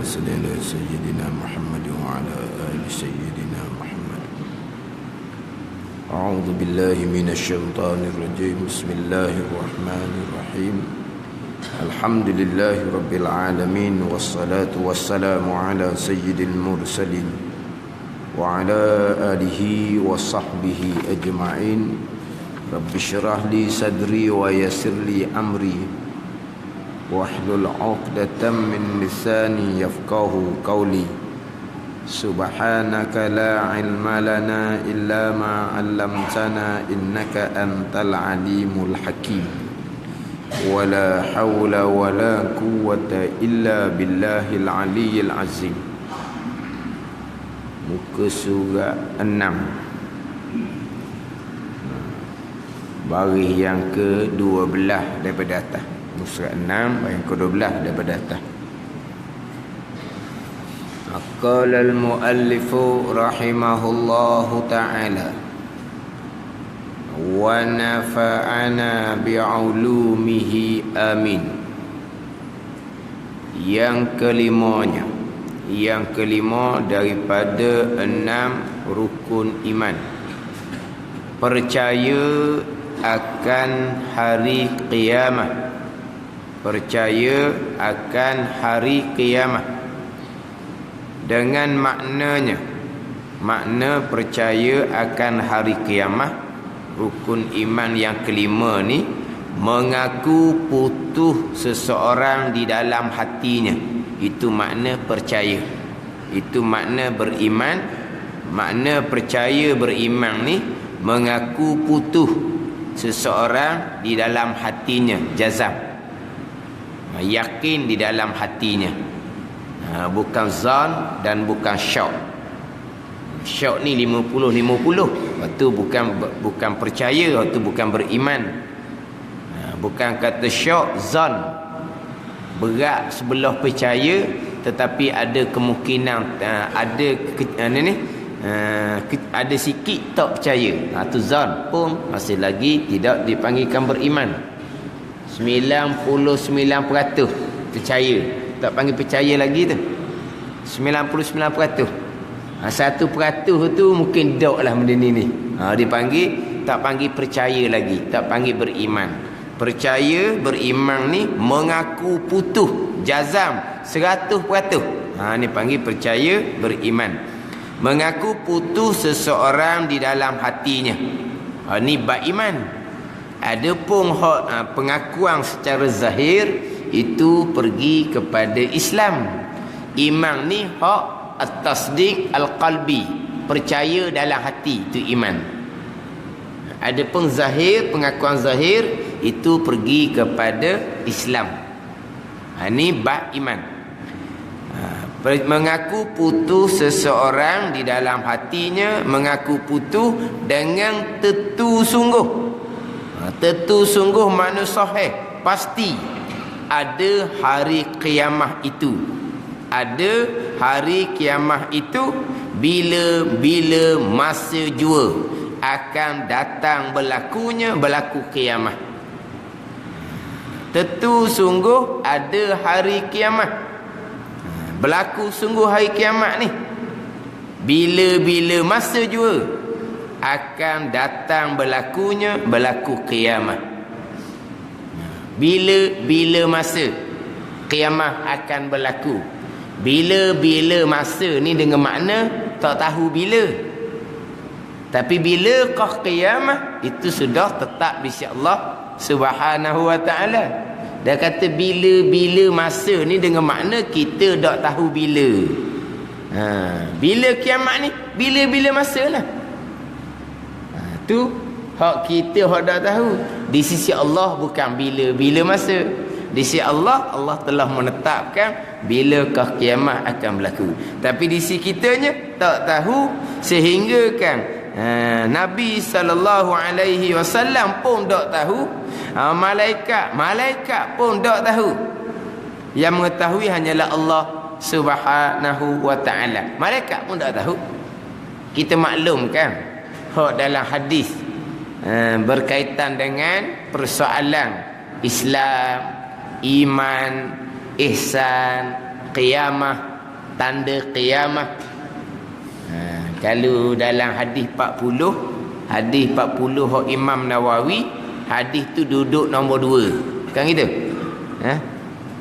صل على سيدنا محمد وعلى آل سيدنا محمد. أعوذ بالله من الشيطان الرجيم. بسم الله الرحمن الرحيم. الحمد لله رب العالمين، والصلاة والسلام على سيد المرسلين وعلى آله وصحبه أجمعين. رب اشرح لي صدري ويسر لي أمري واحلل عقدة من لساني يفقهوا قولي. سبحانك لا علم لنا إلا ما علمتنا إنك أنت العليم الحكيم. ولا حول ولا قوة إلا بالله العلي العظيم. Muka surah 6, baris yang ke-12 daripada atas. Surah 6 yang ke-12 daripada atas. Qala al-muallifu rahimahullahu ta'ala wa nafa'ana bi'ulumihi amin. Yang kelima daripada 6 rukun iman, percaya akan hari kiamat. Percaya akan hari kiamat dengan makna percaya akan hari kiamat. Rukun iman yang kelima ni mengaku putus seseorang di dalam hatinya. Itu makna percaya. Itu makna beriman. Makna percaya beriman ni mengaku putus seseorang di dalam hatinya, jazam, yakin di dalam hatinya. Bukan zan dan bukan syak. Syak ni 50-50. Waktu bukan percaya, waktu bukan beriman. Bukan kata syak, zan berat sebelah percaya, tetapi ada kemungkinan ada sikit tak percaya. Itu zan pun masih lagi tidak dipanggilkan beriman. 99% percaya, tak panggil percaya lagi tu. 99%. 1% tu mungkin dok lah benda ni. Dipanggil, tak panggil percaya lagi, tak panggil beriman. Percaya beriman ni mengaku putus, jazam 100%. Ni panggil percaya beriman. Mengaku putus seseorang di dalam hatinya. Ni bab iman. Adapun pengakuan secara zahir itu pergi kepada Islam. Iman ni hak at-tasdiq al-qalbi, percaya dalam hati, itu iman. Adapun zahir, pengakuan zahir itu pergi kepada Islam. Ini bab iman. Mengaku putus seseorang di dalam hatinya, mengaku putus dengan tetu sungguh. Tentu sungguh makna sahih, pasti ada hari kiamat itu. Ada hari kiamat itu bila masa jua akan datang berlaku kiamat. Tentu sungguh ada hari kiamat. Berlaku sungguh hari kiamat ni. Bila masa jua akan datang berlaku kiamat. Bila masa kiamat akan berlaku. Bila masa ni dengan makna tak tahu bila. Tapi bilakah kiamat, itu sudah tetap di sisi Allah Subhanahu wa ta'ala. Dia kata bila masa ni dengan makna kita tak tahu bila. Bila kiamat ni, bila masa lah. Tu hak kita hak dah tahu. Di sisi Allah bukan bila masa. Di sisi Allah telah menetapkan bilakah kiamat akan berlaku. Tapi di sisi kitanya tak tahu, sehingga kan Nabi SAW pun tak tahu. Malaikat pun tak tahu. Yang mengetahui hanyalah Allah Subhanahu wa ta'ala. Malaikat pun tak tahu. Kita maklum kan, hak dalam hadis berkaitan dengan persoalan Islam, iman, ihsan, qiyamah, tanda kiamat. Kalau dalam hadis 40 hak Imam Nawawi, hadis tu duduk nombor 2. Kan gitu?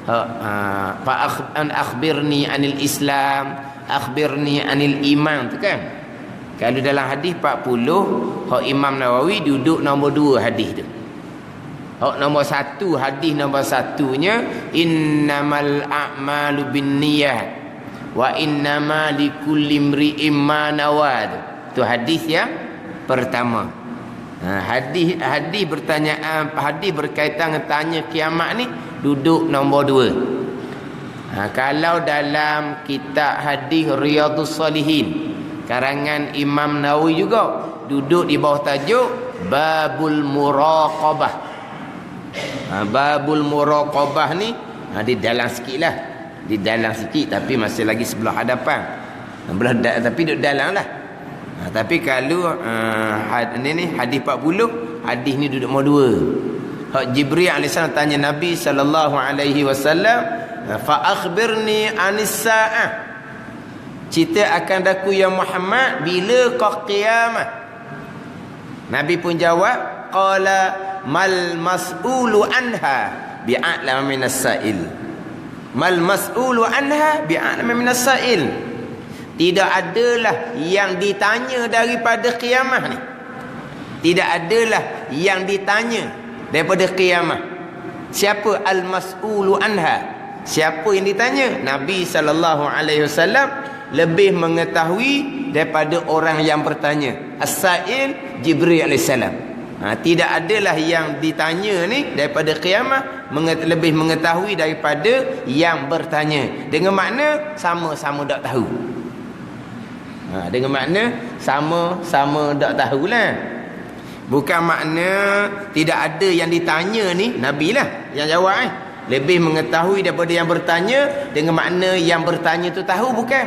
Fa akhbirni anil Islam, akhbirni anil iman, tu kan. Kalau dalam hadis 40 hak Imam Nawawi duduk nombor 2 hadis tu. Hak nombor 1, hadis nombor 1-nya innamal a'malu binniyat wa innama likulli imri'in ma nawa. Tu hadis yang pertama. Hadis bertanyaan, hadis berkaitan dengan tanya kiamat ni duduk nombor 2. Kalau dalam kitab hadis Riyadhus Shalihin karangan Imam Nawawi juga duduk di bawah tajuk Babul Muraqabah. Babul Muraqabah ni di dalam sikitlah. Di dalam sikit tapi masih lagi sebelah hadapan. Tapi duduk dalam lah. Tapi kalau ni hadis 40, hadis ni duduk nombor 2. Hak Jibril alaihissalam tanya Nabi sallallahu alaihi wasallam, fa akhbirni anis saah. Cerita akan daku ya Muhammad, bila kau kiamat? Nabi pun jawab, qala mal mas'ulu anha bi'a'lam minas sa'il. Mal mas'ulu anha bi'a'lam minas sa'il. Tidak adalah yang ditanya daripada kiamat ni. Tidak adalah yang ditanya daripada kiamat. Siapa al-mas'ulu anha? Siapa yang ditanya? Nabi sallallahu alaihi wasallam lebih mengetahui daripada orang yang bertanya. As-sa'il Jibril alaihissalam. Tidak adalah yang ditanya ni daripada kiamat lebih mengetahui daripada yang bertanya. Dengan makna sama-sama tak tahu. Dengan makna sama-sama tak tahulah. Bukan makna tidak ada yang ditanya ni, Nabi lah yang jawab. Lebih mengetahui daripada yang bertanya. Dengan makna yang bertanya tu tahu, bukan.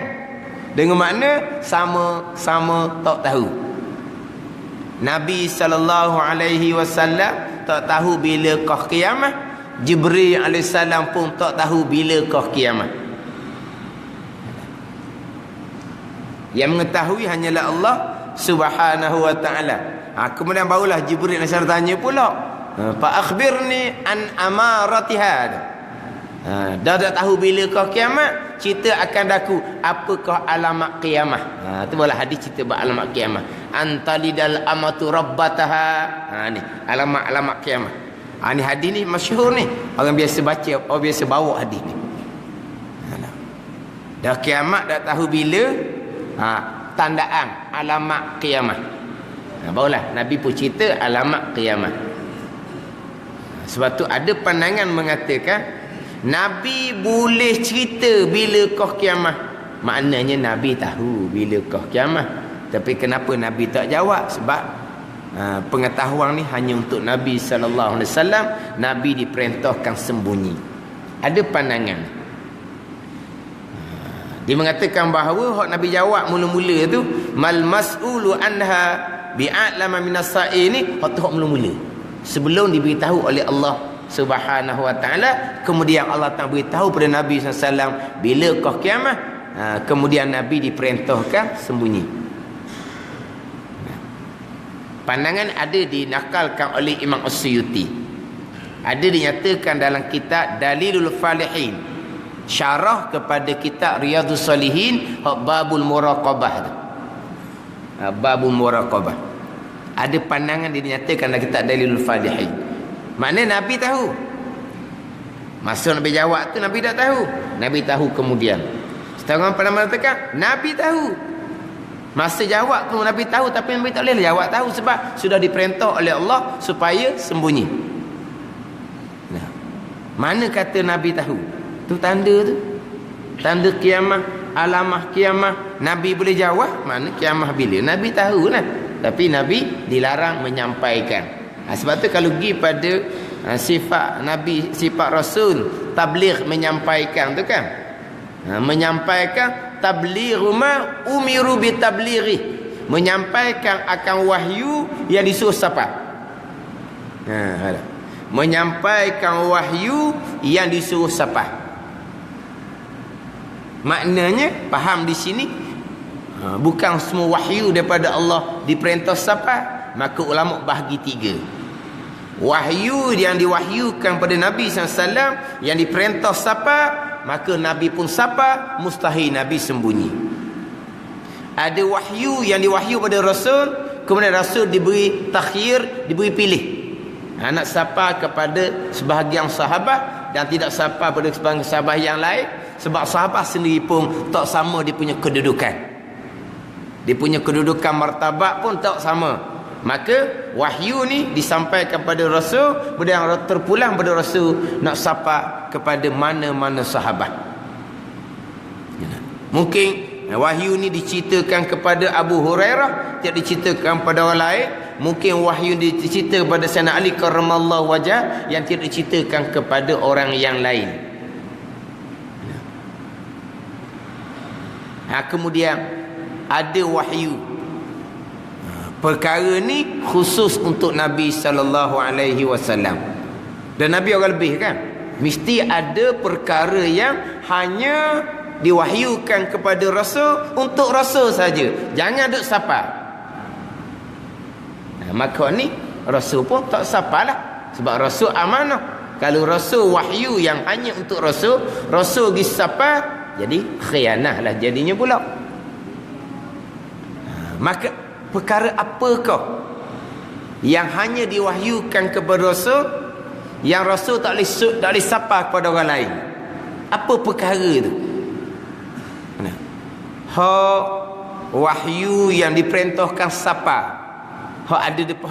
Dengan makna sama-sama tak tahu. Nabi sallallahu alaihi wasallam tak tahu bila kah kiamat. Jibril alaihissalam pun tak tahu bila kah kiamat. Yang mengetahui hanyalah Allah Subhanahu wa taala. Kemudian barulah Jibril alaihissalam tanya pula, fa akhbirni an amaratiha. Dah tak tahu bila kah kiamat, cerita akan daku apakah alamat kiamat. Tu barulah hadis cerita alamat kiamat. Antalidal amatu rabbataha. Ni alamat kiamat. Ni hadis ni masyhur ni. Orang biasa baca, orang biasa bawa hadis ni. Dah kiamat dah tahu bila, tandaan alamat kiamat. Barulah Nabi pun cerita alamat kiamat. Sebab tu ada pandangan mengatakan Nabi boleh cerita bila kah kiamat. Maknanya Nabi tahu bila kah kiamat. Tapi kenapa Nabi tak jawab? Sebab pengetahuan ni hanya untuk Nabi sallallahu alaihi wasallam. Nabi diperintahkan sembunyi. Ada pandangan. Dia mengatakan bahawa hak Nabi jawab mula-mula tu, mal mas'ulu anha bi'a'lama minas sa'il ni, hak mula-mula. Sebelum diberitahu oleh Allah Subhanahu wa taala, kemudian Allah Taala beritahu pada Nabi sallallahu alaihi wasallam bila kah kiamat. Kemudian Nabi diperintahkan sembunyi. Pandangan ada dinakalkan oleh Imam As-Suyuti. Ada dinyatakan dalam kitab Dalilul Falihin, syarah kepada kitab Riyadhus Shalihin, babul muraqabah. Babul muraqabah. Ada pandangan dinyatakan dalam kitab Dalilul Falihin. Maknanya Nabi tahu. Masa Nabi jawab tu Nabi tak tahu. Nabi tahu kemudian. Setengah pada mengatakan Nabi tahu. Masa jawab tu Nabi tahu, tapi Nabi tak boleh jawab tahu sebab sudah diperintah oleh Allah supaya sembunyi. Nah, mana kata Nabi tahu? Tu tanda tu. Tanda kiamat, alamah kiamat. Nabi boleh jawab mana kiamat bila? Nabi tahulah. Tapi Nabi dilarang menyampaikan. Sebab tu kalau pergi pada sifat Nabi, sifat Rasul, tabligh, menyampaikan tu kan. Menyampaikan tablighu ma umiru bi tablighi, menyampaikan akan wahyu yang disuruh siapa? Menyampaikan wahyu yang disuruh siapa? Maknanya faham di sini bukan semua wahyu daripada Allah diperintah siapa. Maka ulama bahagi 3. Wahyu yang diwahyukan pada Nabi SAW yang diperintah siapa, maka Nabi pun siapa, mustahil Nabi sembunyi. Ada wahyu yang diwahyu pada Rasul, kemudian Rasul diberi takhir, diberi pilih. Nak siapa kepada sebahagian sahabat dan tidak siapa pada sebahagian sahabat yang lain. Sebab sahabat sendiri pun tak sama dia punya kedudukan. Dia punya kedudukan martabat pun tak sama. Maka wahyu ni disampaikan kepada Rasul, kemudian terpulang pada Rasul nak siapa kepada mana-mana sahabat. Mungkin wahyu ni diceritakan kepada Abu Hurairah, tidak diceritakan kepada orang lain. Mungkin wahyu diceritakan kepada Sayyidina Ali karramallahu wajah, yang tidak diceritakan kepada orang yang lain. Kemudian ada wahyu. Perkara ni khusus untuk Nabi sallallahu alaihi wasallam. Dan Nabi orang lebih kan? Mesti ada perkara yang hanya diwahyukan kepada Rasul untuk Rasul saja. Jangan duk siapa. Maka ni Rasul pun tak siapalah. Sebab Rasul amanah. Kalau Rasul wahyu yang hanya untuk Rasul, Rasul pergi siapa, jadi khianah lah jadinya pula. Maka perkara apakah yang hanya diwahyukan kepada Rasul, yang Rasul tak boleh siapa kepada orang lain? Apa perkara itu? Hak wahyu yang diperintahkan siapa? Hak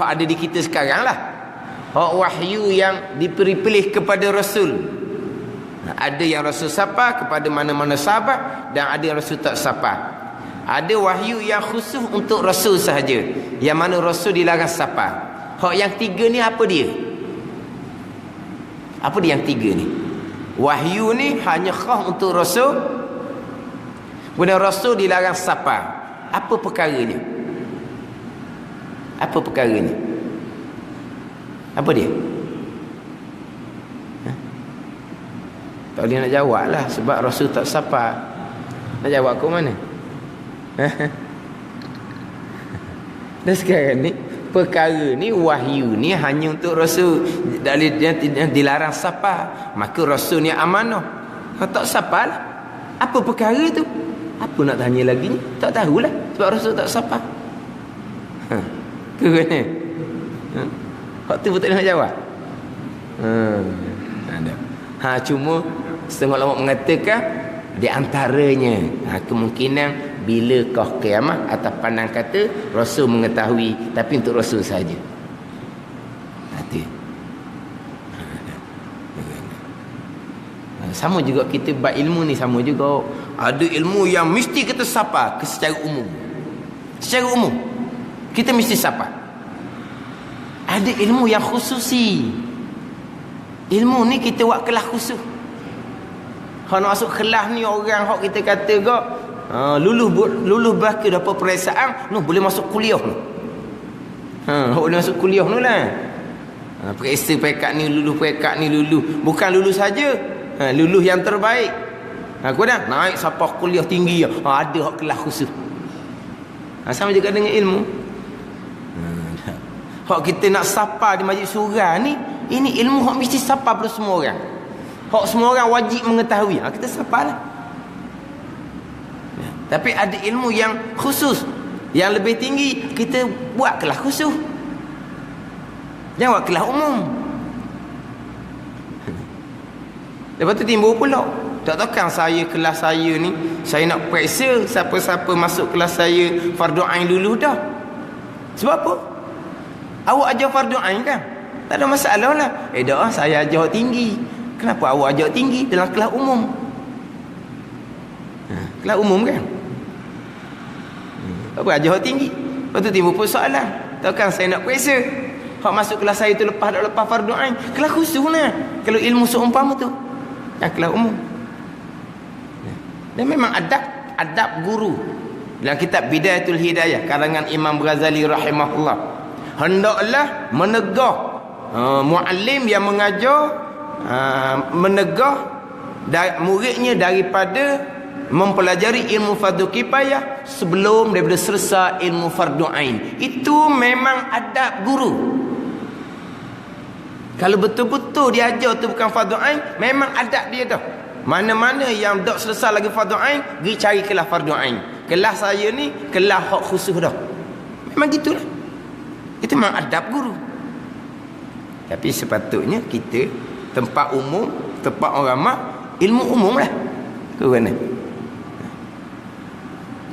ada di kita sekarang lah. Hak wahyu yang dipilih kepada Rasul. Ada yang Rasul siapa kepada mana-mana sahabat, dan ada yang Rasul tak siapa. Ada wahyu yang khusus untuk Rasul sahaja, yang mana Rasul dilarang siapa. Hak yang 3 ni apa dia? Apa dia yang 3 ni? Wahyu ni hanya khas untuk Rasul, kemudian Rasul dilarang siapa. Apa perkaranya? Apa perkaranya? Apa dia? Tak boleh nak jawab lah, sebab Rasul tak siapa. Nak jawab ke mana? Dan sekarang ni perkara ni, wahyu ni hanya untuk Rasul, dia dilarang siapa. Maka Rasul ni amanah, tak siapa lah. Apa perkara tu? Apa nak tanya lagi ni? Tak tahulah, sebab Rasul tak siapa. Ke mana? Hak tu betul nak jawab. Cuma setengah ulama mengatakan di antaranya kemungkinan bilakah kiamat, atas pandang kata Rasul mengetahui, tapi untuk Rasul saja. Sama juga kita bab ilmu ni, sama juga. Ada ilmu yang mesti kita siapa secara umum. Secara umum kita mesti siapa. Ada ilmu yang khususi. Ilmu ni kita buat kelas khusus. Kalau nak masuk kelas ni, orang hak kita kata gak luluh bahkan dapat peperiksaan, boleh masuk kuliah ni. Boleh masuk kuliah ni lah. Periksa pekat ni luluh, pekat ni luluh. Bukan luluh saja, luluh yang terbaik. Aku dah naik siapa kuliah tinggi, ada hak kelas khusus. Sama juga dengan ilmu. Hak kita nak sapa di majlis surah ni, ini ilmu hak mesti sapa pada semua orang. Hak semua orang wajib mengetahui. Kita sapa lah. Tapi ada ilmu yang khusus, yang lebih tinggi, kita buat kelas khusus. Jangan buat kelas umum. Lepas tu timbul pula, tak takkan saya kelas saya ni, saya nak periksa siapa-siapa masuk kelas saya fardu ain dulu dah. Sebab apa? Awak ajar fardu ain kan? Tak ada masalah lah. Dah saya ajar tinggi. Kenapa awak ajar tinggi dalam kelas umum? Kelas umum kan? Apa ajar tinggi? Lepas tu timbul pun soalan. Takkan saya nak periksa hak masuk kelas saya tu lepas fardu ain? Kelas khusus lah. Kalau ilmu seumpama tu, yang kelas umum. Dan memang adab guru. Dalam kitab Bidayatul Hidayah karangan Imam Ghazali rahimahullah, hendaklah menegah muallim yang mengajar, menegah muridnya daripada mempelajari ilmu fardu kifayah sebelum daripada selesai ilmu fardu ain. Itu memang adab guru. Kalau betul-betul dia ajar tu bukan fardu ain, memang adab dia dah. Mana-mana yang tak selesai lagi fardu ain, pergi cari kelas fardu ain. Kelas saya ni kelas hak khusus dah. Memang gitulah. Itu memang adab guru. Tapi sepatutnya kita tempat umum, tempat orang ramai, ilmu umum lah. Ke mana?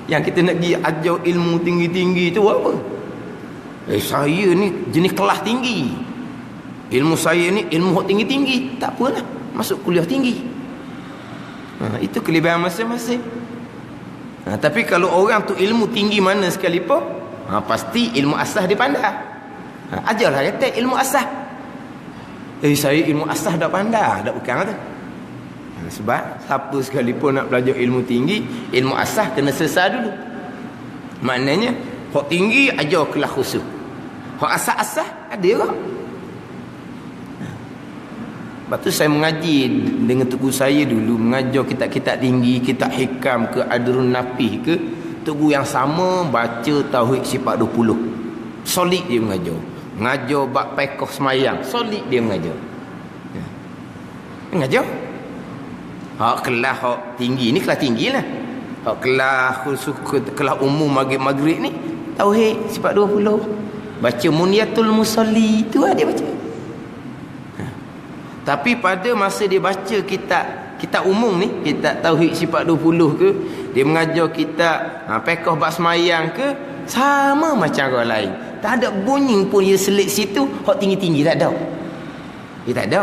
Yang kita nak pergi ajar ilmu tinggi-tinggi tu apa? Saya ni jenis kelas tinggi. Ilmu saya ni ilmu tinggi-tinggi. Tak apalah, masuk kuliah tinggi. Itu kelebihan masing-masing. Tapi kalau orang tu ilmu tinggi mana sekalipun, pasti ilmu asas dia pandai. Ajarlah kata ilmu asas. Saya ilmu asas dah pandai, dah bukan kata. Sebab siapa sekalipun nak belajar ilmu tinggi, ilmu asas kena selesai dulu. Maknanya hak tinggi ajar kelas khusus. Hak asas-asas ada tak? Lepas tu saya mengaji dengan tugu saya dulu, mengajar kitab-kitab tinggi, kitab hikam ke, adrun napih ke, tugu yang sama baca tauhid sifat 20. Solid dia mengajar. Mengajar bab pekoh semayang, solid dia mengajar. Mengajar. Hak kelas hak tinggi ni kelas tinggi lah. Hak kelas khusus, kelas umum maghrib ni tauhid sifat 20. Baca Muniyatul Musalli tu dia baca. Tapi pada masa dia baca kitab umum ni, kitab tauhid sifat 20 ke, dia mengajar kitab pekoh bab semayang ke, sama macam orang lain. Tak ada bunyi pun dia selit situ hak tinggi-tinggi, tak ada. Dia tak ada.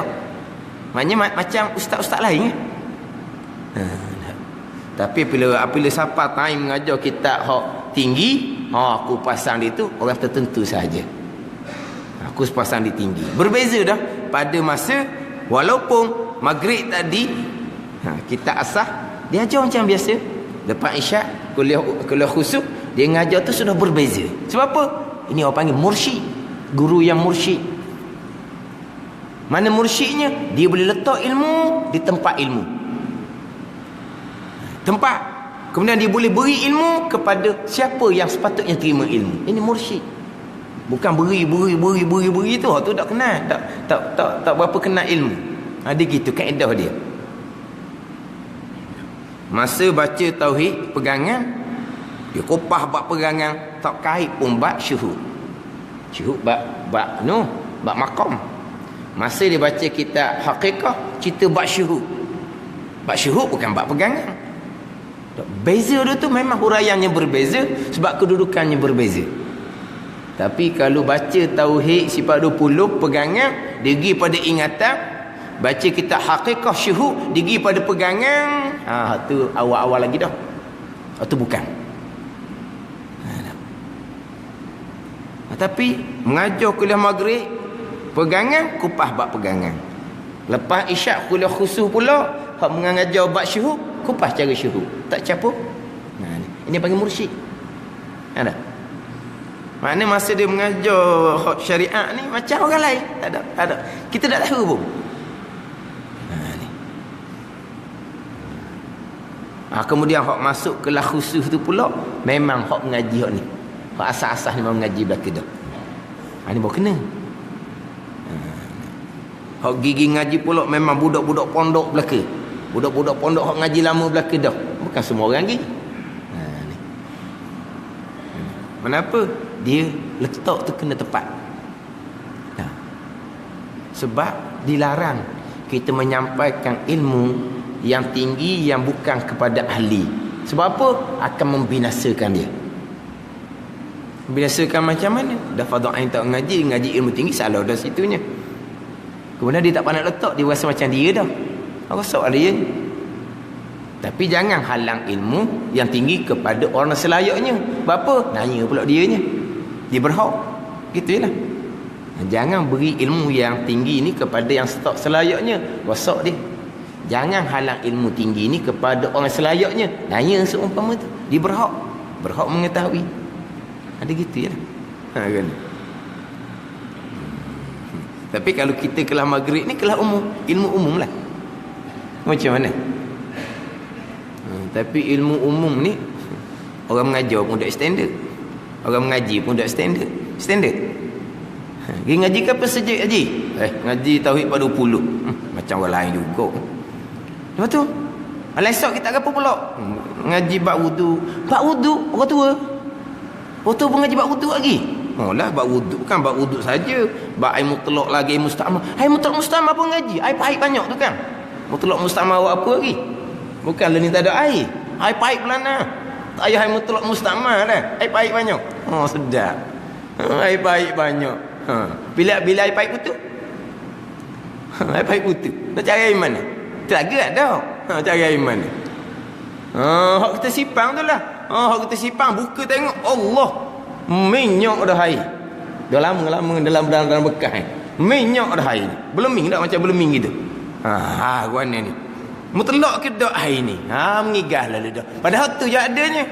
Maknanya macam ustaz-ustaz lain kan. Tapi apabila siapa time mengajar kitab hak tinggi, aku pasang dia tu orang tertentu saja. Aku pasang dia tinggi. Berbeza dah pada masa walaupun maghrib tadi kitab asas dia ajar macam biasa. Lepas isyak kuliah khusus dia ngajar tu sudah berbeza. Sebab apa? Ini orang panggil mursyid. Guru yang mursyid. Mana mursyidnya? Dia boleh letak ilmu di tempat ilmu. Tempat. Kemudian dia boleh beri ilmu kepada siapa yang sepatutnya terima ilmu. Ini mursyid. Bukan beri tu. Tu tak kenal. Tak berapa kenal ilmu. Ada gitu kaedah dia. Masa baca tauhid pegangan, dia kopah bab pegangan, tak kait pun bab syuhud. Syuhud bab maqam. Masa dia baca kitab hakikah, cerita bab syuhud. Bab syuhud bukan bab pegangan. Beza dia tu memang huraiannya berbeza sebab kedudukannya berbeza. Tapi kalau baca tauhid sifat 20 pegangan, dia pergi pada ingatan. Baca kitab hakikah syuhud, dia pergi pada pegangan. Tu awal-awal lagi dah. Tu bukan. Tapi mengajar kuliah maghrib pegangan, kupas bab pegangan. Lepas isyak kuliah khusus pula, hak mengajar bab syuhud, kupas cara syuhud. Tak capuk. Ini panggil mursyid. Ada. Maknanya masa dia mengajar hak syariat ni macam orang lain. Tak ada. Kita tak tahu pun. Kemudian hak masuk kelas khusus tu pula memang hak mengaji hak ni. Hak asas-asas ni memang mengaji belaka dah. Ni baru kena. Hak gigi ngaji pula memang budak-budak pondok belaka. Budak-budak pondok hak ngaji lama belaka dah. Bukan semua orang pergi. Kenapa? Dia letak tu kena tepat. Sebab dilarang kita menyampaikan ilmu yang tinggi yang bukan kepada ahli. Sebab apa? Akan membinasakan dia. Membinasakan macam mana? Dah fardhu ain tak ngaji ilmu tinggi, salah dah situnya. Kemudian dia tak pandai letak, dia rasa macam dia dah. Apa soal dia? Tapi jangan halang ilmu yang tinggi kepada orang selayaknya. Berapa? Nanya pula dianya. Dia berhak. Gitu lah. Jangan beri ilmu yang tinggi ni kepada yang tak selayaknya. Rosak dia. Jangan halang ilmu tinggi ni kepada orang selayaknya. Nanya seumpama tu. Dia berhak. Berhak mengetahui. Ada gitu ya. Kan? Tapi kalau kita kelas maghrib ni kelas umum. Ilmu umum lah. Macam mana? Tapi ilmu umum ni orang mengajar pun tak standard. Orang mengaji pun tak standard. Standard. Pergi ngaji ke apa saja haji? Ngaji tauhid pada 20. Macam orang lain juga. Lepas tu esok kita apa pula? Ngaji bab wudu. Bab wudu orang tua. Orang tua pun ngaji bab wudu lagi. Oh lah, bab wudu kan bab wudu saja. Bab air mutlak lagi, air mustamah. Air mutlak mustamah pun ngaji. Air pahit banyak tu kan. Mutlak mustamah awak apa lagi? Bukan ni tak ada air. Air pahit pelana. Tak payah air mutlak mustamah dah. Air pahit banyak. Oh sedap. Air pahit banyak. Bila air pahit putu? Air pahit putu. Nak cari air mana? Telaga ada. Cari air mana? Hak kita sipang tu lah. Hak kita sipang buka tengok Allah. Minyak dah air. Dah lama-lama dalam bekas ni. Minyak dah air ni. Beleming tak macam beleming gitu. Guana ni. Mutlak ke dak air ni? Mengigah lah dah. Padahal tu je adanya.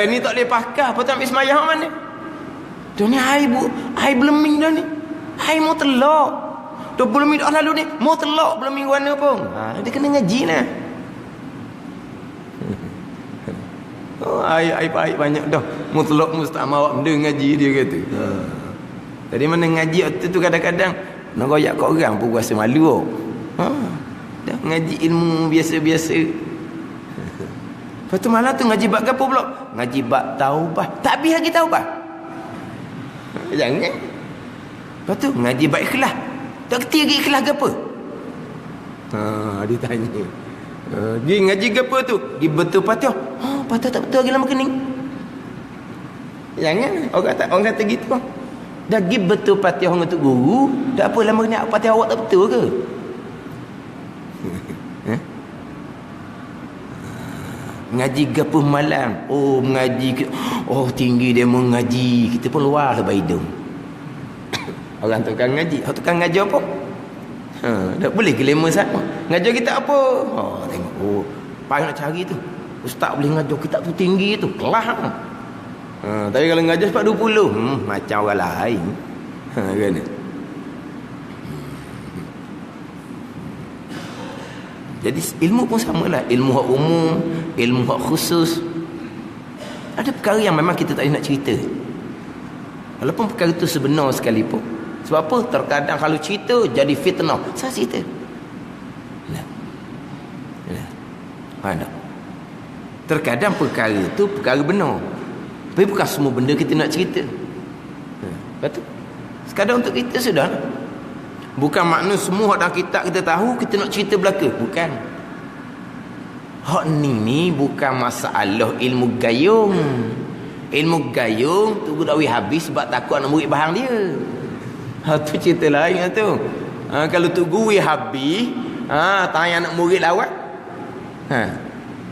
Ni tak boleh pakai. Apa tak ambil semayang mana? Tu ni air beleming dah ni. Air mutlak. Tu beleming dah lalu ni. Mutlak beleming guana pun. Dia kena ngaji lah. Air pahit banyak dah. Mutlak mustamah awak benda ngaji dia kata. Jadi mana ngaji waktu tu kadang-kadang nak royak kat orang pun rasa malu. Dah ngaji ilmu biasa-biasa. Lepas tu malam tu ngaji bab apa pula? Ngaji bab taubah. Tak habis lagi taubah. Jangan. Lepas tu ngaji bab ikhlas. Tak kerti lagi ikhlas ke apa? Dia tanya. Dia ngaji ke apa tu? Dia betul Fatihah. Patah tak betul lagi lama kening. Jangan. Orang kata gitu. Dah pergi betul Fatihah dengan Tok Guru. Tak apa lama kening Fatihah awak tak betul ke? Ngaji gapuh malam. Mengaji. Tinggi dia mengaji. Kita pun luar lah hidung. Orang tukang ngaji. Tukang ngaji apa? Tak boleh kelima sama. Ngajar kita apa? Tengok. Payah nak cari tu. Ustaz boleh ngajar kitab tu tinggi tu. Kelas. Tapi kalau ngajar sebab 20. Macam orang lain. Kan? Jadi ilmu pun samalah. Ilmu hak umum, ilmu hak khusus. Ada perkara yang memang kita tak nak cerita. Walaupun perkara itu sebenar sekalipun. Sebab apa? Terkadang kalau cerita jadi fitnah. Saya cerita. Terkadang perkara itu perkara benar. Tapi bukan semua benda kita nak cerita. Betul? Sekadar untuk kita sudah. Bukan makna semua hak dalam kitab kita tahu kita nak cerita belaka. Bukan. Hak ni bukan masalah ilmu gayung. Ilmu gayung tu dah habis sebab takut anak murid bahang dia. Tu cerita lain tu. Kalau tu guru habis, tanya anak murid lawat.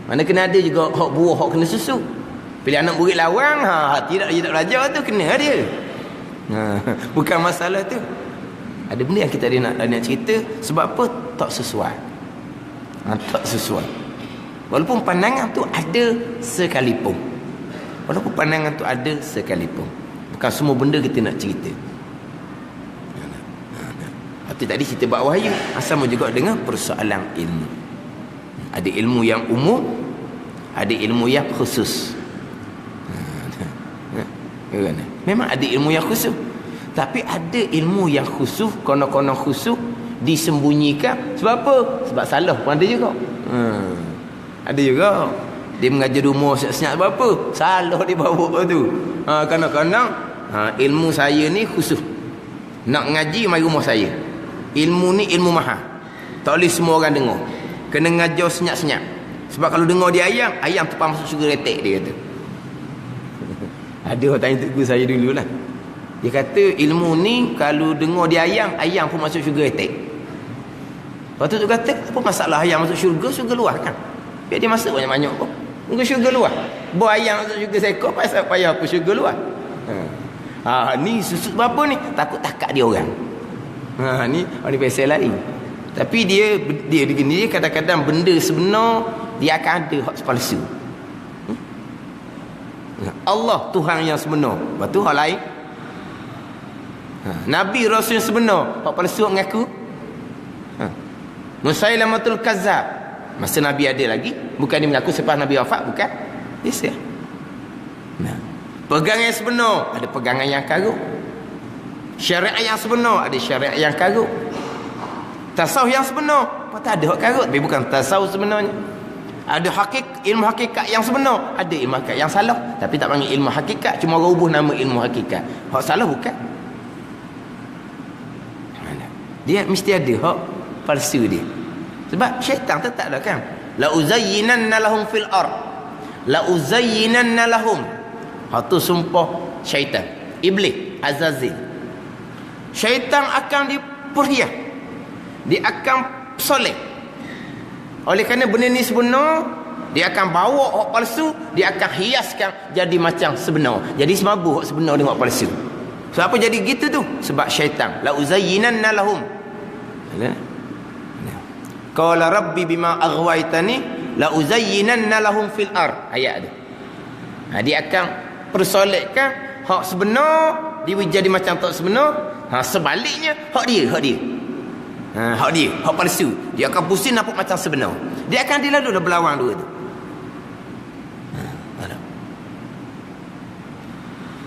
Mana kena ada juga hak buah hak kena susu. Pilih anak murid lawang, tidak belajar tu kena dia. Bukan masalah tu. Ada benda yang kita nak cerita sebab apa? Tak sesuai. Tak sesuai. Walaupun pandangan tu ada sekalipun. Bukan semua benda kita nak cerita. Tadi cerita bab wahyu sama juga dengan persoalan ilmu. Ada ilmu yang umum, ada ilmu yang khusus. Memang ada ilmu yang khusus. Tapi ada ilmu yang khusus, konon-konon khusus disembunyikan. Sebab apa? Sebab salah pun ada juga. Ada juga. Dia mengajar rumah senyap sebab apa? Salah dia bawa tu. Kadang-kadang ilmu saya ni khusus. Nak ngaji mari rumah saya. Ilmu ni ilmu mahal. Tak boleh semua orang dengar. Kena ngajar senyap-senyap. Sebab kalau dengar dia ayam terpam masuk syurga retek dia kata. Ada orang tanya tok guru saya dululah. Dia kata ilmu ni kalau dengar dia ayam pun masuk syurga retek. Lepas tu kata apa masalah ayam masuk syurga luar kan? Biar dia masuk banyak-banyak pun. Mungkin syurga luar. Bawa ayam masuk syurga seekor pasal payah apa syurga luar. Ni susut apa ni? Takut takak dia orang. Ni pasal lain. Tapi dia kadang-kadang benda sebenar dia akan ada hak palsu. Allah Tuhan yang sebenar. Lepas tu hak lain. Nabi Rasul yang sebenar. Hak palsu mengaku. Musailamatul Kazzab. Masa Nabi ada lagi, bukan dia mengaku selepas Nabi wafat, bukan. Yes, ya. Nah, pegangan yang sebenar, ada pegangan yang karut. Syariat yang sebenar, ada syariat yang karut. Tasawuf yang sebenar, apa tak ada hak karut, tapi bukan tasawuf sebenarnya. Ada ilmu hakikat yang sebenar, ada ilmu hakikat yang salah, tapi tak panggil ilmu hakikat, cuma orang ubah nama ilmu hakikat. Hak salah bukan. Dia mesti ada hak palsu dia. Sebab syaitan tu tak ada kan. La uzayyinanna lahum fil ard. La uzayyinanna lahum. Hak tu sumpah syaitan. Iblis, Azazil. Syaitan akan dipurhiah. Dia akan soleh. Oleh kerana benda ni sebenar, dia akan bawa hak palsu, dia akan hiaskan jadi macam sebenar. Jadi semabuk hak sebenar dengan hak palsu. Sebab apa jadi gitu tu? Sebab syaitan. La uzayyinanna lahum. Qala rabbi bima aghwaytani la uzayyinanna lahum fil ard. Ayat tu. Dia akan persolekkan hak sebenar dia jadi macam tak sebenar. Sebaliknya hak dia. Hak dia, hak palsu. Dia akan pusing nampak macam sebenar. Dia akan dilalu dah berlawan dua tu.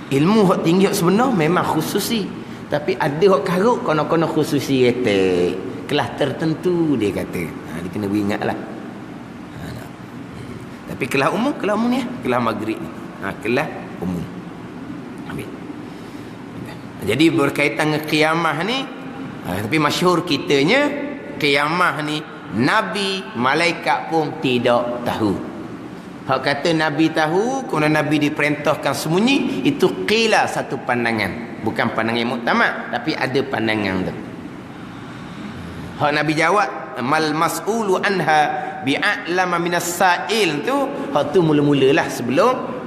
Ilmu hak tinggi hak sebenar memang khususi. Tapi ada hak karut kono-kono khususi kata. Kelas tertentu dia kata. Dia kena beringatlah. Tapi kelas umum ni ya. Kelas maghrib ni. Kelas umum. Habis. Jadi berkaitan dengan kiamah ni, tapi masyhur kitanya kiamah ni Nabi, malaikat pun tidak tahu. Hak kata Nabi tahu, kerana Nabi diperintahkan sembunyi, itu qila satu pandangan. Bukan pandangan yang muktamad, tapi ada pandangan tu. Hak Nabi jawab, mal mas'ulu anha bi'a'lama minas sa'il tu, hak tu mula-mulalah sebelum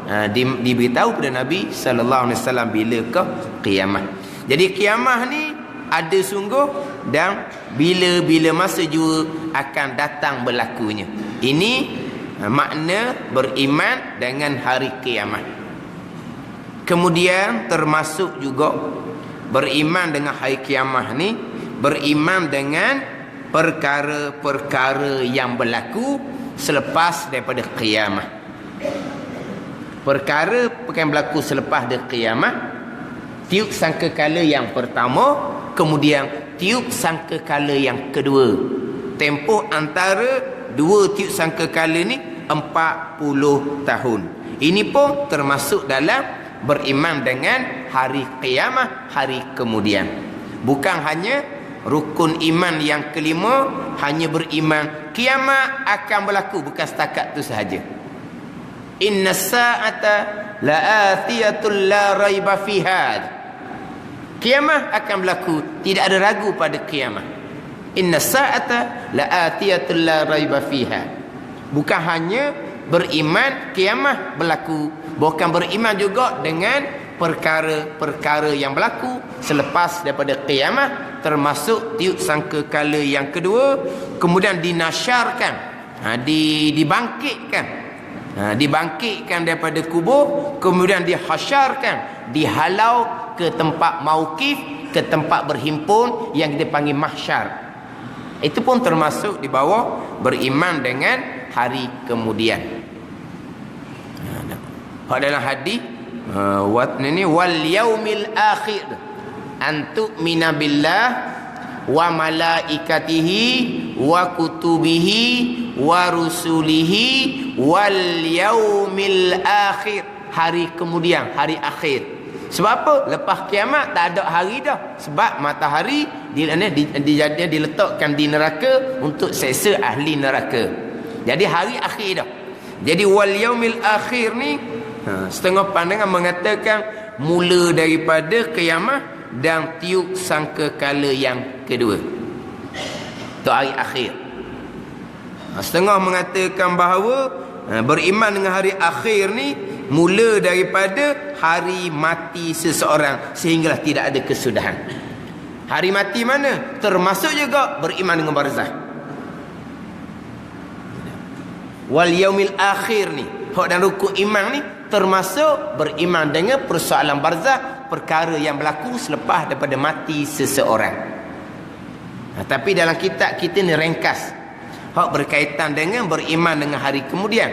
diberitahu pada Nabi sallallahu alaihi wasallam bilakah kiamah. Jadi kiamah ni ada sungguh dan bila-bila masa juga akan datang berlakunya. Ini makna beriman dengan hari kiamat. Kemudian termasuk juga beriman dengan hari kiamat ni, beriman dengan perkara-perkara yang berlaku selepas daripada kiamat. Perkara yang berlaku selepas daripada kiamat, tiup sangkakala yang pertama, kemudian tiup sangkakala yang kedua. Tempoh antara dua tiup sangkakala ni 40 tahun. Ini pun termasuk dalam beriman dengan hari kiamat, hari kemudian. Bukan hanya rukun iman yang kelima, hanya beriman kiamat akan berlaku, bukan setakat tu sahaja. Inna sa'ata la'athiyatul la raiba fiha. Kiamat akan berlaku, tidak ada ragu pada kiamat. Inna sa'ata la'atiyatul la raiba fiha. Bukan hanya beriman kiamat berlaku, bukan beriman juga dengan perkara-perkara yang berlaku selepas daripada kiamat, termasuk tiup sangkakala yang kedua, kemudian dinasyarkan, dibangkitkan daripada kubur, kemudian dihasyarkan, dihalau ke tempat mauqif, ke tempat berhimpun yang dipanggil mahsyar. Itu pun termasuk di bawah beriman dengan hari kemudian. Dalam hadis wal yaumil akhir an tu'mina billah wa malaikatihi wa kutubihi wa rusulihi wal yaumil akhir. Hari kemudian, hari akhir. Sebab apa? Lepas kiamat tak ada hari dah. Sebab matahari diletakkan di neraka untuk seksa ahli neraka. Jadi hari akhir dah. Jadi wal yaumil akhir ni setengah pandangan mengatakan mula daripada kiamat dan tiup sangkakala yang kedua. Itu hari akhir. Setengah mengatakan bahawa beriman dengan hari akhir ni mula daripada hari mati seseorang sehinggalah tidak ada kesudahan. Hari mati mana? Termasuk juga beriman dengan barzah. Wal yaumil akhir ni, hak dan rukun iman ni termasuk beriman dengan persoalan barzah, perkara yang berlaku selepas daripada mati seseorang. Tapi dalam kitab kita ni ringkas. Hak berkaitan dengan beriman dengan hari kemudian.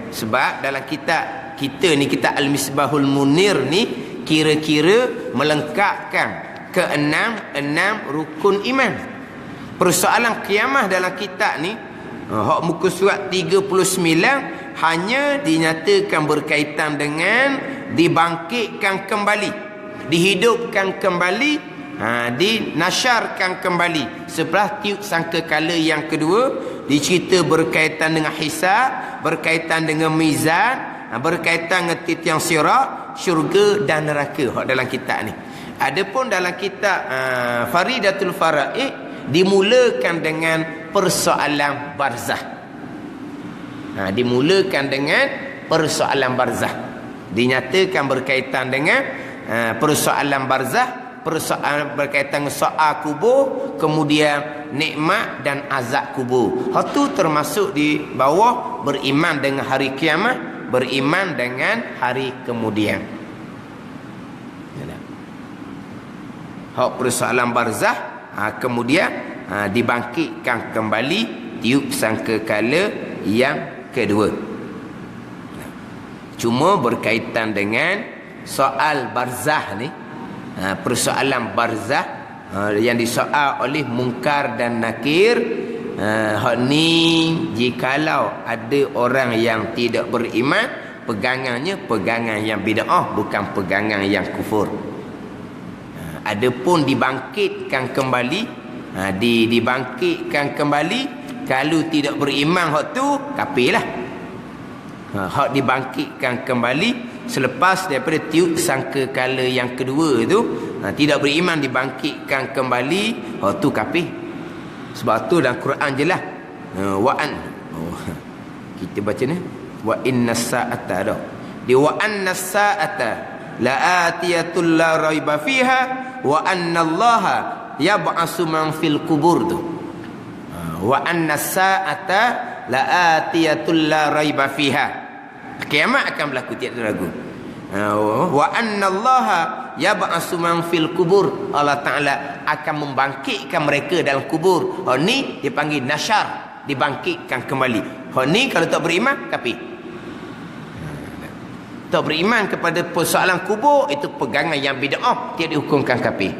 Sebab dalam kitab kita ni, kitab Al-Misbahul Munir ni, kira-kira melengkapkan keenam rukun iman. Persoalan kiamah dalam kitab ni, hak muka surat 39, hanya dinyatakan berkaitan dengan dibangkitkan kembali, dihidupkan kembali, dinasyarkan kembali setelah tiup sangkakala yang kedua. Dicerita berkaitan dengan hisab, berkaitan dengan mizan, berkaitan dengan titiang sirat, syurga dan neraka, hak dalam kitab ni. Adapun dalam kitab Faridatul Faraid, dimulakan dengan persoalan barzah. Dimulakan dengan persoalan barzah. Dinyatakan berkaitan dengan persoalan barzah, persoalan berkaitan dengan soal kubur, kemudian nikmat dan azab kubur. Hal tu termasuk di bawah beriman dengan hari kiamat, beriman dengan hari kemudian. Hak persoalan barzah, kemudian dibangkitkan kembali tiup sangkakala yang kedua. Cuma berkaitan dengan soal barzah ni, persoalan barzah yang disoal oleh Munkar dan Nakir, hak ni jikalau ada orang yang tidak beriman, pegangannya pegangan yang bid'ah, bukan pegangan yang kufur. Adapun dibangkitkan kembali, dibangkitkan kembali, kalau tidak beriman hak tu kafir lah. Hak dibangkitkan kembali selepas daripada tiup sangkakala yang kedua tu, tidak beriman dibangkitkan kembali, hak tu kafir. Sebab tu dalam Quran jelas, kita baca ni, wa innas sa'ata, di wa annas sa'ata la'atiyatul la raiba fiha wa annallaha yab'asu man fil kubur tu. Wa annas sa'ata la'atiyatul la raiba fiha, kiamat akan berlaku, tiada ragu. Wa annallaha yab'asu man fil kubur, Allah Taala akan membangkitkan mereka dalam kubur. Ni dipanggil nasyar, dibangkitkan kembali. Ni kalau tak beriman kafir. Tak beriman kepada persoalan kubur, itu pegangan yang bid'ah, tidak dihukumkan kafir.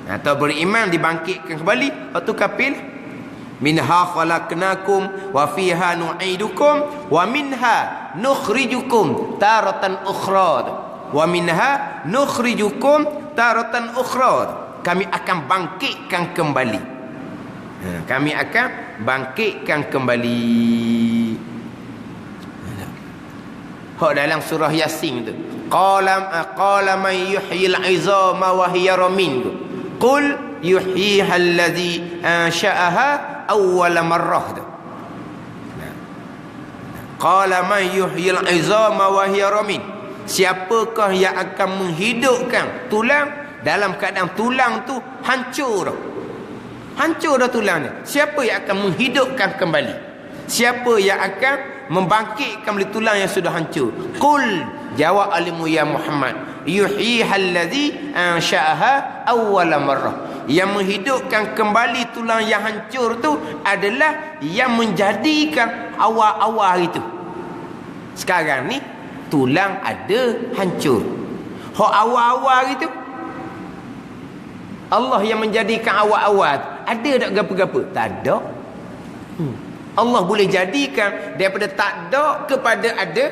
Tak beriman dibangkitkan kembali, itu kafir. Minha khalaqnakum wa fiha nu'idukum wa minha nukhrijukum taratan ukhra. Wa minha nukhrijukum taratan ukhra. Kami akan bangkitkan kembali. Kami akan bangkitkan kembali. Hak dalam surah Yasin tu, qala man yuhyil 'izama wa hiya ramin. Qul yuhyiha allazi ansha'aha awwal marrah. Qala man yuhyil 'izama wa hiya ramin. Siapakah yang akan menghidupkan tulang dalam keadaan tulang tu hancur? Hancur dah tulangnya. Siapa yang akan menghidupkan kembali? Siapa yang akan membangkitkan kembali tulang yang sudah hancur? Qul, jawab alimu ya Muhammad, yuhyiha allazi ansha'aha awwal marrah. Yang menghidupkan kembali tulang yang hancur tu adalah yang menjadikan awal-awal itu. Sekarang ni tulang ada hancur. Hak awal-awal itu Allah yang menjadikan awal-awal. Ada tak gapa-gapa? Tak ada. Allah boleh jadikan daripada tak ada kepada ada.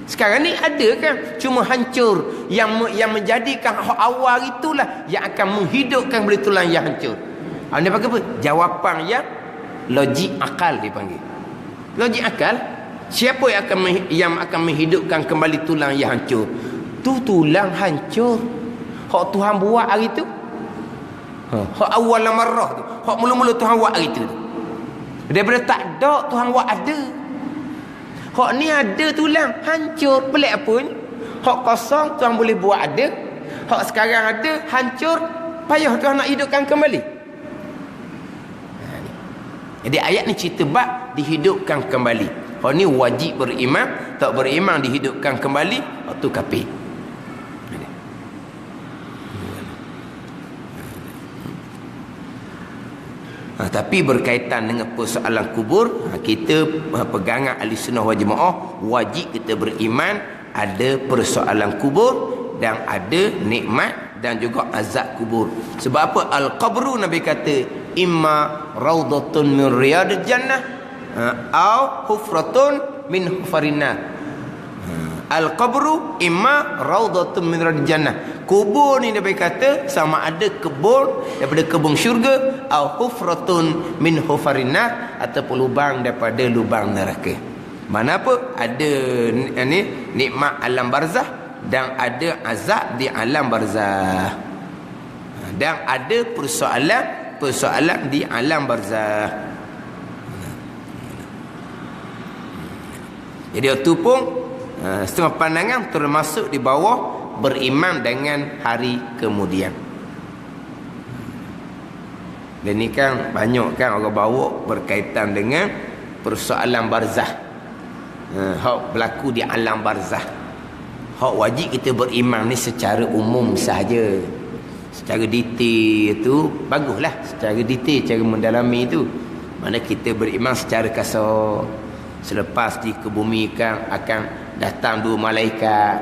Sekarang ni ada kan, cuma hancur. Yang menjadikan awal itulah yang akan menghidupkan beli tulang yang hancur. Dia panggil apa? Jawapan yang logik akal dipanggil. Logik akal. Siapa yang akan menghidupkan kembali tulang yang hancur? Tu tulang hancur. Hak Tuhan buat hari tu. Hak awal marrah tu. Hak mula-mula Tuhan buat hari tu. Daripada tak ada Tuhan buat ada. Hak ni ada tulang hancur, pelik apa ni? Hak kosong Tuhan boleh buat ada. Hak sekarang ada hancur, payah Tuhan nak hidupkan kembali. Jadi ayat ni cerita bab dihidupkan kembali. Hak ni wajib beriman, tak beriman dihidupkan kembali, hak tu kafir. Tapi berkaitan dengan persoalan kubur, kita pegangan ahli sunnah wal jamaah, wajib kita beriman ada persoalan kubur dan ada nikmat dan juga azab kubur. Sebab apa? Al-qabru, Nabi kata, imma raudatun min riyadil jannah au hufratun min hufarinnar. Al-qabru imma raudatun min riyadil jannah. Kubur ni Nabi kata sama ada kebun daripada kebun syurga, au hufratun min hufarinnar, ataupun lubang daripada lubang neraka. Mana apa? Ada ni nikmat alam barzah dan ada azab di alam barzah. Dan ada persoalan di alam barzah. Jadi itu pun setengah pandangan termasuk di bawah beriman dengan hari kemudian. Dan ni kan banyak kan orang bawa berkaitan dengan persoalan barzah. Hak berlaku di alam barzah. Hak wajib kita beriman ni secara umum sahaja. Secara detail tu baguslah, secara detail, cara mendalami tu. Mana kita beriman secara kasar. Selepas dikebumikan akan datang 2 malaikat.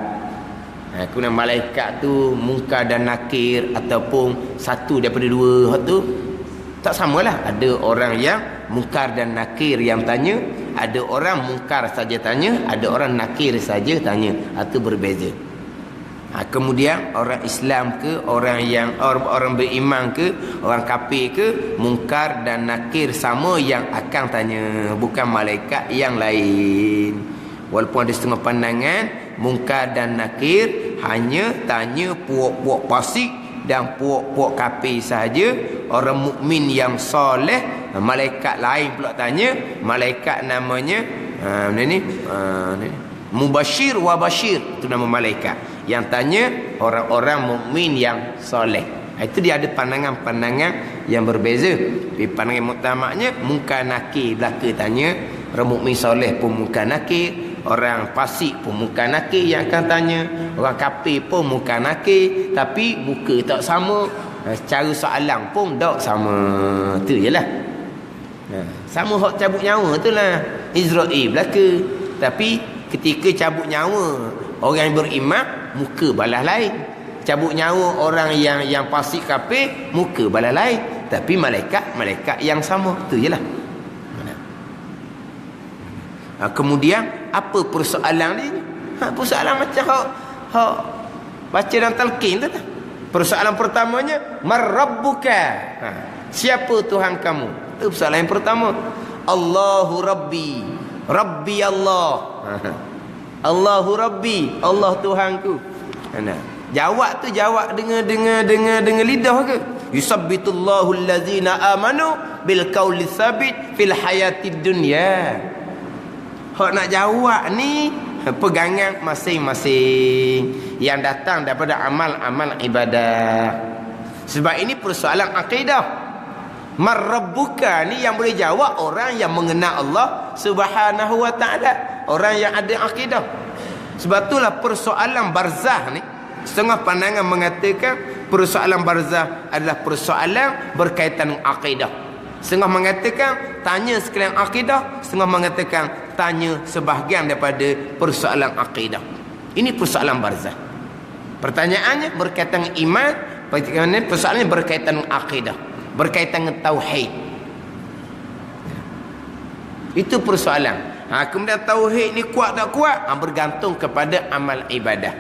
Kemudian malaikat tu Munkar dan Nakir, ataupun satu daripada 2 hak tu tak samalah. Ada orang yang Munkar dan Nakir yang tanya, ada orang Munkar saja tanya, ada orang Nakir saja tanya. Itu berbeza. Kemudian orang Islam ke, orang beriman ke, orang kafir ke, Munkar dan Nakir sama yang akan tanya, bukan malaikat yang lain. Walaupun ada setengah pandangan Munkar dan Nakir hanya tanya puak-puak fasik dan puak-puak kafir sahaja. Orang mukmin yang soleh, malaikat lain pula tanya. Malaikat namanya Mubashir wa Bashir, itu nama malaikat. Yang tanya orang-orang mukmin yang soleh. Itu dia ada pandangan-pandangan yang berbeza. Di pandangan muktamaknya Munkar Nakir belaka tanya, orang mukmin soleh pun Munkar Nakir, orang fasik pun Munkar Nakir yang akan tanya, orang kafir pun Munkar Nakir, tapi muka tak sama, cara soalan pun tak sama. Tu jelah. Sama hak cabut nyawa tu lah, Israel belaka. Tapi ketika cabut nyawa orang yang beriman, muka balas lain. Cabut nyawa orang yang fasik kafir, muka balas lain. Tapi malaikat yang sama. Tu jelah. Kemudian apa persoalan ni? Persoalan macam hak baca dalam talqin tu. Persoalan pertamanya, marrabbuka, siapa Tuhan kamu? Itu persoalan yang pertama. Allahu Rabbi, Rabbi Allah. Allahu Rabbi, Allah Tuhanku. Jawab tu jawab dengan lidah ke? Yusabbitullahu allazina amanu bil qauli tsabit fil hayatid dunya. Hak nak jawab ni pegangan masing-masing yang datang daripada amal-amal ibadah. Sebab ini persoalan akidah. Marrabbuka ni yang boleh jawab orang yang mengenal Allah Subhanahu wa taala, orang yang ada akidah. Sebab itulah persoalan barzah ni, setengah pandangan mengatakan persoalan barzah adalah persoalan berkaitan dengan akidah. Setengah mengatakan tanya sekalian akidah, setengah mengatakan tanya sebahagian daripada persoalan akidah. Ini persoalan barzah. Pertanyaannya berkaitan dengan iman, persoalannya berkaitan dengan akidah, berkaitan dengan tauhid. Itu persoalan. Kemudian tauhid ni kuat tak kuat, bergantung kepada amal ibadah.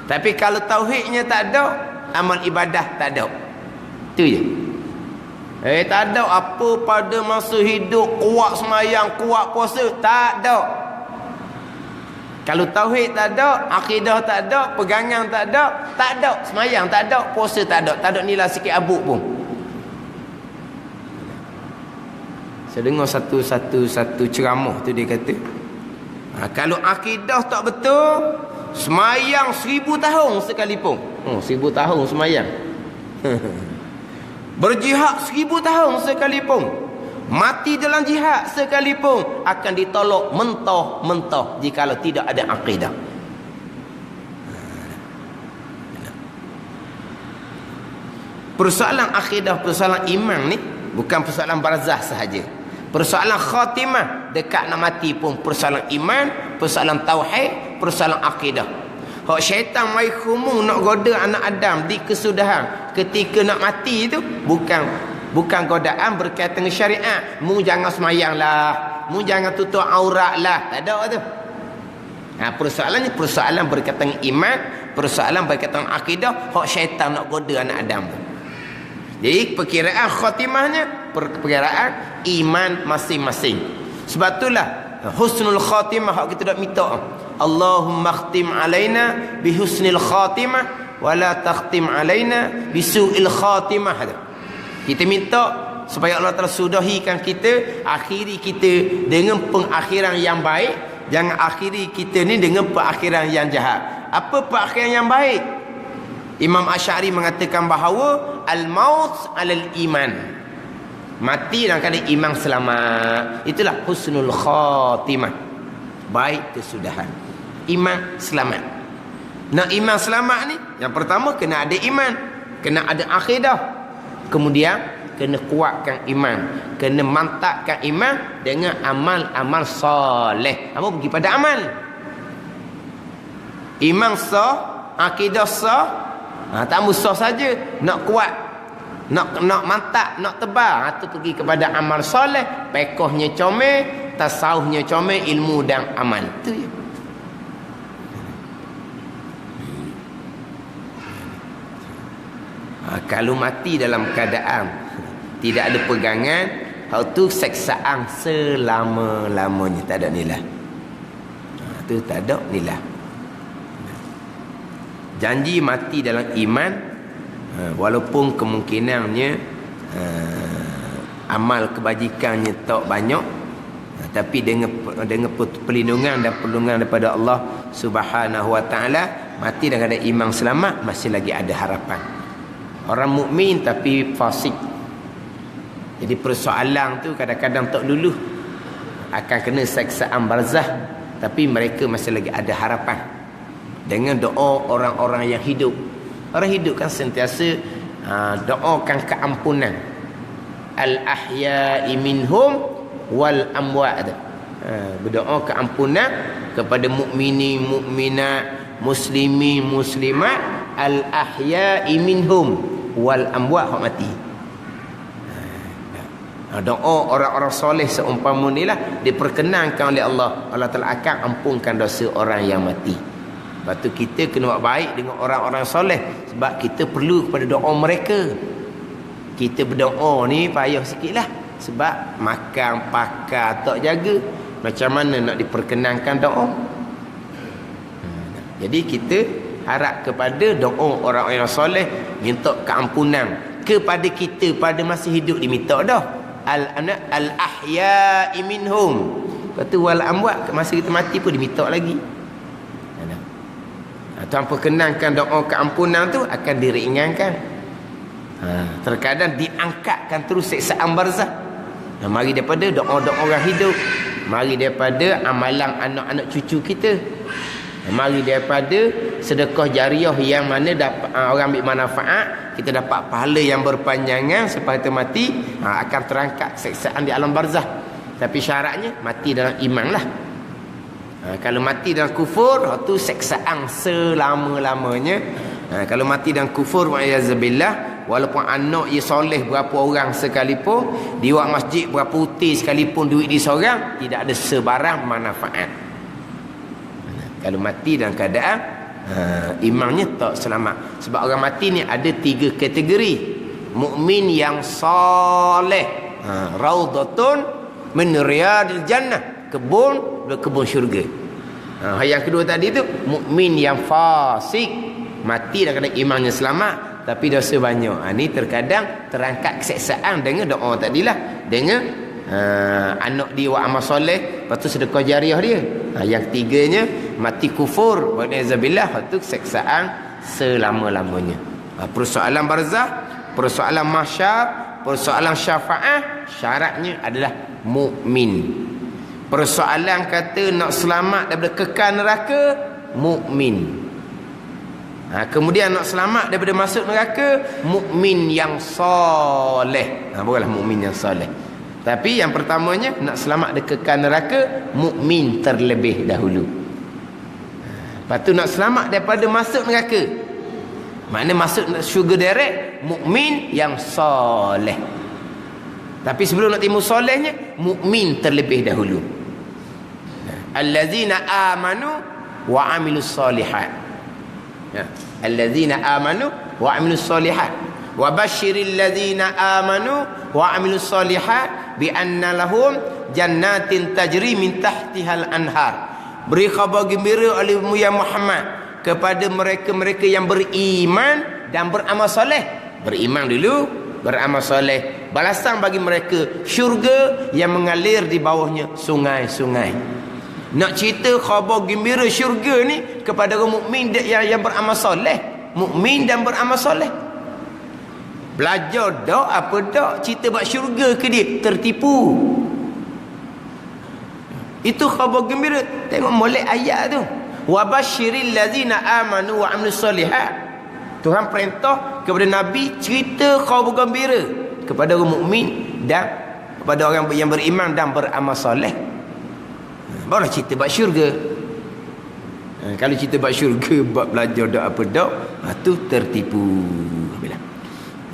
Tapi kalau tauhidnya tak ada, amal ibadah tak ada. Itu je. Tak ada apa pada masa hidup kuat semayang, kuat puasa, tak ada. Kalau tauhid tak ada, akidah tak ada, pegangan tak ada, semayang tak ada, puasa tak ada nilai sikit abuk pun. Saya dengar satu ceramah tu dia kata, kalau akidah tak betul, semayang 1000 tahun sekalipun. 1000 tahun semayang. Berjihad 1000 tahun sekalipun, mati dalam jihad sekalipun, akan ditolak mentah-mentah jikalau tidak ada akidah. Persoalan akidah, persoalan iman ni Bukan persoalan barzah sahaja. Persoalan khatimah, dekat nak mati pun persoalan iman, persoalan tauhid, persoalan akidah. Hak syaitan mai khumung nak goda anak Adam di kesudahan ketika nak mati itu bukan godaan berkaitan dengan syariat. Mu jangan semayang lah, mu jangan tutup aurat lah. Tak ada tu. Persoalannya persoalan berkaitan dengan iman, persoalan berkaitan dengan akidah. Hak syaitan nak goda anak Adam tu. Jadi perkiraan khatimahnya perkiraan iman masing-masing. Sebab itulah husnul khatimah hak kita dak minta. Allahumma khtim alaina bi husnil khatimah wa la takhtim alaina bi su'il khatimah. Kita minta supaya Allah Taala sudahikan kita, akhiri kita dengan pengakhiran yang baik, jangan akhiri kita ni dengan pengakhiran yang jahat. Apa pengakhiran yang baik? Imam Asy'ari mengatakan bahawa al-maut 'alal iman. Mati dalam keadaan iman selamat. Itulah husnul khatimah. Baik kesudahan. Iman selamat. Nak iman selamat ni, yang pertama kena ada iman, kena ada akidah. Kemudian kena kuatkan iman, kena mantapkan iman dengan amal-amal soleh. Apa pergi pada amal? Iman sah, akidah sah. Tak musah saja nak kuat, nak mantap, nak tebal. Itu pergi kepada amal soleh, pekohnya comel, tasawufnya comel, ilmu dan amal. Itu je. Kalau mati dalam keadaan tidak ada pegangan, itu seksaan selama-lamanya, tak ada nilai. Itu tak ada nilai. Janji mati dalam iman, walaupun kemungkinannya amal kebajikannya tak banyak, tapi dengan perlindungan dan perlindungan daripada Allah Subhanahu wa taala, mati dalam keadaan iman selamat, masih lagi ada harapan. Orang mukmin tapi fasik. Jadi persoalan tu kadang-kadang tak luluh, akan kena seksaan barzah, tapi mereka masih lagi ada harapan. Dengan doa orang-orang yang hidup. Orang hidup kan sentiasa doakan keampunan. Al-ahya'i minhum wal amwat. Berdoa keampunan kepada mukminin, mukminat, muslimin, muslimat, al-ahya'i minhum wal amwat, hak mati. Doa orang-orang soleh seumpama ni lah diperkenankan oleh Allah. Allah Ta'ala akan ampunkan dosa orang yang mati. Lepas tu kita kena buat baik dengan orang-orang soleh, sebab kita perlu kepada doa mereka. Kita berdoa ni payah sikit lah, sebab makan, pakai tak jaga, macam mana nak diperkenankan doa. Jadi kita harap kepada doa orang-orang soleh, minta keampunan kepada kita pada masa hidup diminta dah. Al-ahya'i minhum. Lepas tu wal amwat, masa kita mati pun diminta lagi. Tanpa kenangkan doa keampunan tu akan diringankan. Terkadang diangkatkan terus siksaan barzah. Mari daripada doa-doa orang hidup, mari daripada amalan anak-anak cucu kita, mari daripada sedekah jariah yang mana dapat orang ambil manfaat, kita dapat pahala yang berpanjangan sampai kita mati, akan terangkat siksaan di alam barzah. Tapi syaratnya mati dalam iman lah. Kalau mati dalam kufur, itu seksaan selama-lamanya. Kalau mati dalam kufur, wa'ayazabillah, walaupun anak ia soleh berapa orang sekalipun, di wak masjid berapa uti sekalipun, duit di seorang, tidak ada sebarang manfaat. Kalau mati dalam keadaan imannya tak selamat. Sebab orang mati ni ada 3 kategori. Mukmin yang soleh, raudhatun min riyadil jannah, kebun syurga. Yang kedua tadi tu mukmin yang fasik, mati dalam keadaan imannya selamat tapi dosa banyak. Ni terkadang terangkat keseksaan dengan doa tadilah, dengan anak dia buat amal soleh, lepas tu sedekah jariah dia. Yang ketiganya mati kufur, wa'azabillah, itu keseksaan selama-lamanya. Persoalan barzah, persoalan mahsyar, persoalan syafaat, syaratnya adalah mukmin. Persoalan kata nak selamat daripada kekal neraka, mukmin. Kemudian nak selamat daripada masuk neraka, mukmin yang soleh. Bukanlah mukmin yang soleh. Tapi yang pertamanya nak selamat dari kekal neraka, mukmin terlebih dahulu. Lepas tu nak selamat daripada masuk neraka, makna masuk syurga direct, mukmin yang soleh. Tapi sebelum nak timbul solehnya, mukmin terlebih dahulu. Allazina amanu wa amilus solihat. Allazina amanu wa amilus solihat wa basyiril ladzina amanu wa amilus solihat bi anna lahum jannatin tajri min tahtihal anhar. Beri khabar gembira oleh ya Muhammad kepada mereka-mereka yang beriman dan beramal soleh. Beriman dulu, beramal soleh. Balasan bagi mereka syurga yang mengalir di bawahnya sungai-sungai. Nak cerita khabar gembira syurga ni kepada orang mukmin yang beramal soleh, mukmin dan beramal soleh. Belajar dak apa dak cerita bab syurga ke dia tertipu. Itu khabar gembira. Tengok molek ayat tu. Wa basyiril ladzina amanu wa amilus solihat. Tuhan perintah kepada Nabi cerita khabar gembira kepada orang mukmin dan kepada orang yang beriman dan beramal soleh. Barulah cerita bab syurga. Kalau cerita bab syurga, bab belajar dak apa dak, tu tertipu.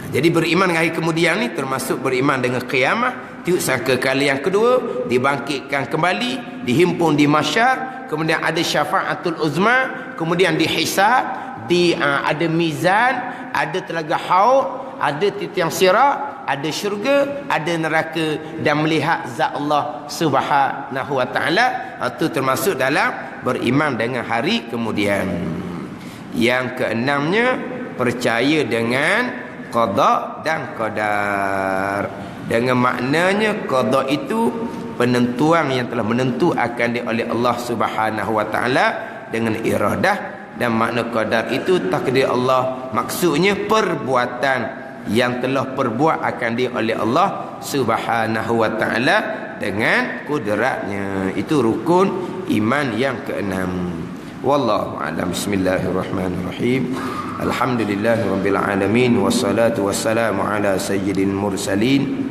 Jadi beriman dengan hari kemudian ni termasuk beriman dengan kiamat. Tiup sangka kali yang kedua, dibangkitkan kembali, dihimpun di mahsyar, kemudian ada syafaatul uzma, kemudian dihisab, ada mizan, ada telaga haud, ada tiang sirat, ada syurga, ada neraka, dan melihat zat Allah Subhanahu wa taala. Itu termasuk dalam beriman dengan hari kemudian. Yang keenamnya, percaya dengan qada dan qadar. Dengan maknanya qada itu penentuan yang telah menentu akan oleh Allah Subhanahu wa taala dengan iradah, dan makna qadar itu takdir Allah, maksudnya perbuatan yang telah perbuat akan oleh Allah Subhanahu wa taala dengan kudratnya. Itu rukun iman yang keenam. Wallahu a'lam. Bismillahirrahmanirrahim. Alhamdulillahirabbil alamin, wassalatu wassalamu ala sayyidil mursalin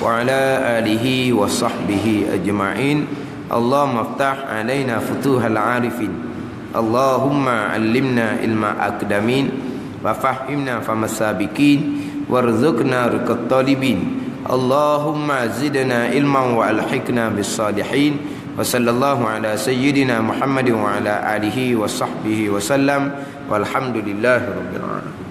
wa ala alihi wa sahbihi ajma'in. Allahumma iftah alaina futuhal arifin. Allahumma 'allimna ilma aqdamin wa fahimna famasabiqin warzuqna riqat talibin. Allahumma zidna ilman wa alhiqna bis salihin. Wa sallallahu ala sayyidina Muhammadin wa ala alihi wa sahbihi wa sallam. Walhamdulillahi rabbil alamin.